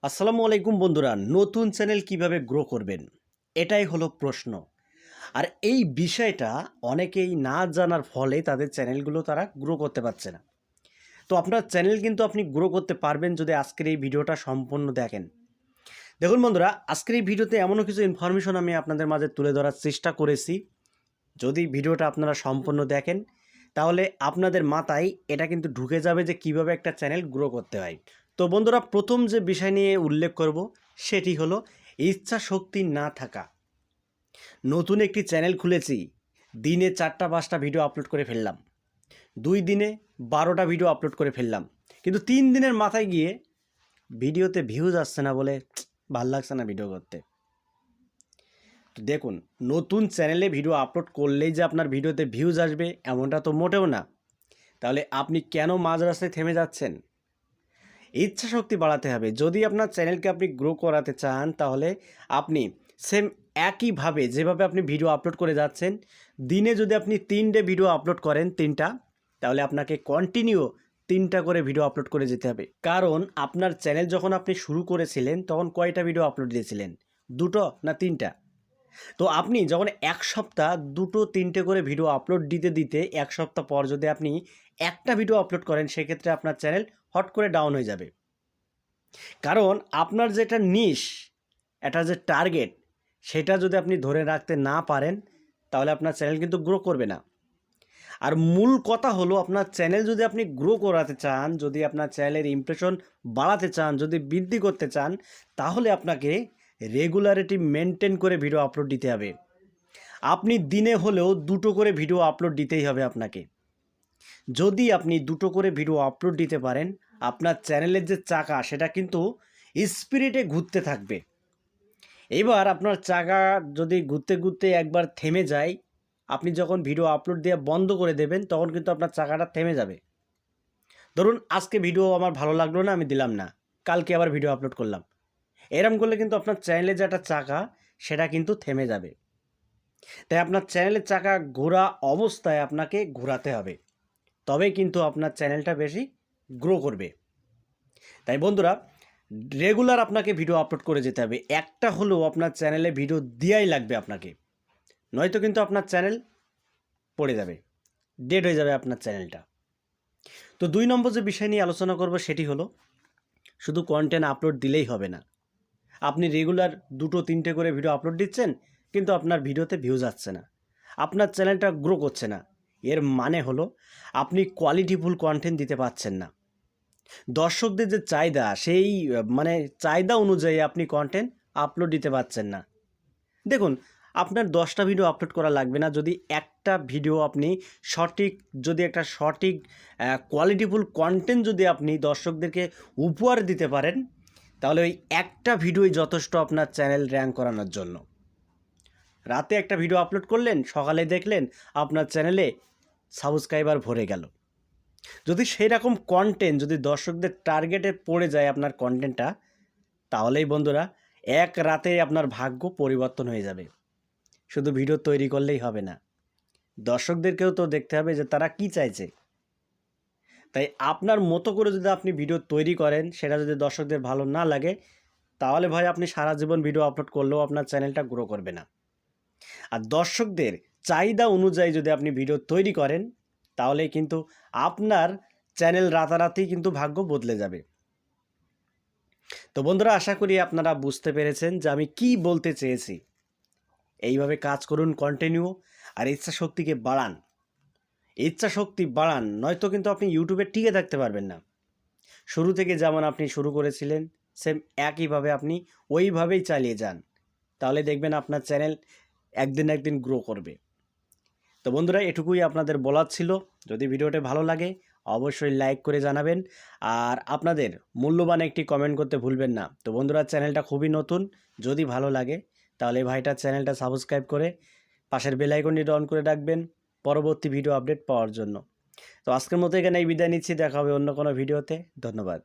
আসসালামু আলাইকুম বন্ধুরা, নতুন চ্যানেল কিভাবে গ্রো করবেন এটাই হলো প্রশ্ন। আর এই বিষয়টা অনেকেই না জানার ফলে তাদের চ্যানেলগুলো তারা গ্রো করতে পারছে না। তো আপনার চ্যানেল কিন্তু আপনি গ্রো করতে পারবেন যদি আজকের এই ভিডিওটা সম্পূর্ণ দেখেন। দেখুন বন্ধুরা, আজকের এই ভিডিওতে এমনও কিছু ইনফরমেশন আমি আপনাদের মাঝে তুলে ধরার চেষ্টা করেছি। যদি ভিডিওটা আপনারা সম্পূর্ণ দেখেন তাহলে আপনাদের মাথায় এটা কিন্তু ঢুকে যাবে যে কিভাবে একটা চ্যানেল গ্রো করতে হয়। তো বন্ধুরা, প্রথম যে বিষয় নিয়ে উল্লেখ করব সেটি হলো ইচ্ছা শক্তি না থাকা। নতুন একটি চ্যানেল খুলেছি, দিনে 4টা 5টা ভিডিও আপলোড করে ফেললাম, 2 দিনে 12টা ভিডিও আপলোড করে ফেললাম, কিন্তু 3 দিনের মাথায় গিয়ে ভিডিওতে ভিউজ আসছে না বলে ভাল লাগছে না ভিডিও করতে। তো দেখুন, নতুন চ্যানেলে ভিডিও আপলোড করলেই যে আপনার ভিডিওতে ভিউজ আসবে এমনটা তো মোটেও না। তাহলে আপনি কেন মাঝ রাস্তায় থেমে যাচ্ছেন? ইচ্ছা শক্তি বাড়াতে হবে। যদি আপনার চ্যানেলকে আপনি গ্রো করাতে চান তাহলে আপনি সেম একইভাবে যেভাবে আপনি ভিডিও আপলোড করে যাচ্ছেন, দিনে যদি আপনি 3টে ভিডিও আপলোড করেন, 3টা, তাহলে আপনাকে কন্টিনিউ 3টা করে ভিডিও আপলোড করে যেতে হবে। কারণ আপনার চ্যানেল যখন আপনি শুরু করেছিলেন তখন কয়টা ভিডিও আপলোড দিয়েছিলেন? 2টো না 3টা? তো আপনি যখন 1 সপ্তাহ 2টো 3টে করে ভিডিও আপলোড দিতে দিতে 1 সপ্তাহ পর যদি আপনি একটা ভিডিও আপলোড করেন, সেক্ষেত্রে আপনার চ্যানেল হট করে ডাউন হয়ে যাবে। কারণ আপনার যেটা নিশ, এটা যে টার্গেট, সেটা যদি আপনি ধরে রাখতে না পারেন তাহলে আপনার চ্যানেল কিন্তু গ্রো করবে না। আর মূল কথা হলো, আপনার চ্যানেল যদি আপনি গ্রো করাতে চান, যদি আপনার চ্যানেলের ইমপ্রেশন বাড়াতে চান, যদি বৃদ্ধি করতে চান, তাহলে আপনাকে রেগুলারিটি মেনটেন করে ভিডিও আপলোড দিতে হবে। আপনি দিনে হলেও 2টো করে ভিডিও আপলোড দিতেই হবে আপনাকে। যদি আপনি 2টো করে ভিডিও আপলোড দিতে পারেন, আপনার চ্যানেলের যে চাকা সেটা কিন্তু স্পিরিটে ঘুরতে থাকবে। এবার আপনার চাকা যদি ঘুরতে ঘুরতে একবার থেমে যায়, আপনি যখন ভিডিও আপলোড দিয়ে বন্ধ করে দেবেন তখন কিন্তু আপনার চাকাটা থেমে যাবে। ধরুন আজকে ভিডিও আমার ভালো লাগলো না, আমি দিলাম না, কালকে আবার ভিডিও আপলোড করলাম। এরম করলে কিন্তু আপনার চ্যানেলের যে একটা চাকা সেটা কিন্তু থেমে যাবে। তাই আপনার চ্যানেলের চাকা ঘোরা অবস্থায় আপনাকে ঘোরাতে হবে, তবেই কিন্তু আপনার চ্যানেলটা বেশি গ্রো করবে। তাই বন্ধুরা, রেগুলার আপনাকে ভিডিও আপলোড করে যেতে হবে। একটা হলেও আপনার চ্যানেলে ভিডিও দেওয়াই লাগবে আপনাকে, নয়তো কিন্তু আপনার চ্যানেল পড়ে যাবে, ডেড হয়ে যাবে আপনার চ্যানেলটা। তো 2 নম্বর যে বিষয় নিয়ে আলোচনা করব সেটি হলো, শুধু কন্টেন্ট আপলোড দিলেই হবে না। আপনি রেগুলার 2টো 3টে করে ভিডিও আপলোড দিচ্ছেন, কিন্তু আপনার ভিডিওতে ভিউজ আসছে না, আপনার চ্যানেলটা গ্রো করছে না। এর মানে হলো আপনি কোয়ালিটিফুল কন্টেন্ট দিতে পারছেন না। দর্শকদের যে চাহিদা, সেই চাহিদা অনুযায়ী আপনি কন্টেন্ট আপলোড দিতে পারছেন না। দেখুন, আপনার 10টা ভিডিও আপলোড করা লাগবে না, যদি একটা ভিডিও আপনি একটা সঠিক কোয়ালিটিফুল কন্টেন্ট যদি আপনি দর্শকদেরকে উপহার দিতে পারেন, তাহলে ওই একটা ভিডিওই যথেষ্ট আপনার চ্যানেল র্যাঙ্ক করানোর জন্য। রাতে একটা ভিডিও আপলোড করলেন, সকালে দেখলেন আপনার চ্যানেলে সাবস্ক্রাইবার ভরে গেল। যদি সেই রকম কন্টেন্ট যদি দর্শকদের টার্গেটে পড়ে যায় আপনার কন্টেন্টটা, তাহলেই বন্ধুরা এক রাতে আপনার ভাগ্য পরিবর্তন হয়ে যাবে। শুধু ভিডিও তৈরি করলেই হবে না, দর্শকদেরকেও তো দেখতে হবে যে তারা কি চাইছে। তাই আপনার মতো করে যদি আপনি ভিডিও তৈরি করেন, সেটা যদি দর্শকদের ভালো না লাগে, তাহলে ভাই আপনি সারা জীবন ভিডিও আপলোড করলেও আপনার চ্যানেলটা গ্রো করবে না। আর দর্শকদের চাহিদা অনুযায়ী যদি আপনি ভিডিও তৈরি করেন, তাহলে কিন্তু আপনার চ্যানেল রাতারাতি কিন্তু ভাগ্য বদলে যাবে। তো বন্ধুরা, আশা করি আপনারা বুঝতে পেরেছেন যে আমি কি বলতে চেয়েছি। এইভাবে কাজ করুন কন্টিনিউ, আর ইচ্ছা শক্তিকে বাড়ান। ইচ্ছা শক্তি বাড়ান, নয়তো কিন্তু আপনি ইউটিউবে টিকে থাকতে পারবেন না। শুরু থেকে যেমন আপনি শুরু করেছিলেন, সেম একইভাবে আপনি ওইভাবেই চালিয়ে যান, তাহলে দেখবেন আপনার চ্যানেল একদিন না একদিন গ্রো করবে। তো বন্ধুরা, এটুকুই আপনাদের বলার ছিল। যদি ভিডিওটা ভালো লাগে অবশ্যই লাইক করে জানাবেন, আর আপনাদের মূল্যবান একটি কমেন্ট করতে ভুলবেন না। তো বন্ধুরা, চ্যানেলটা খুবই নতুন, যদি ভালো লাগে তাহলে ভাইটার চ্যানেলটা সাবস্ক্রাইব করে পাশের বেল আইকনটি অন করে রাখবেন পরবর্তী ভিডিও আপডেট পাওয়ার জন্য। তো আজকের মতো এখানে বিদায় নিচ্ছি, দেখা হবে অন্য কোনো ভিডিওতে। ধন্যবাদ।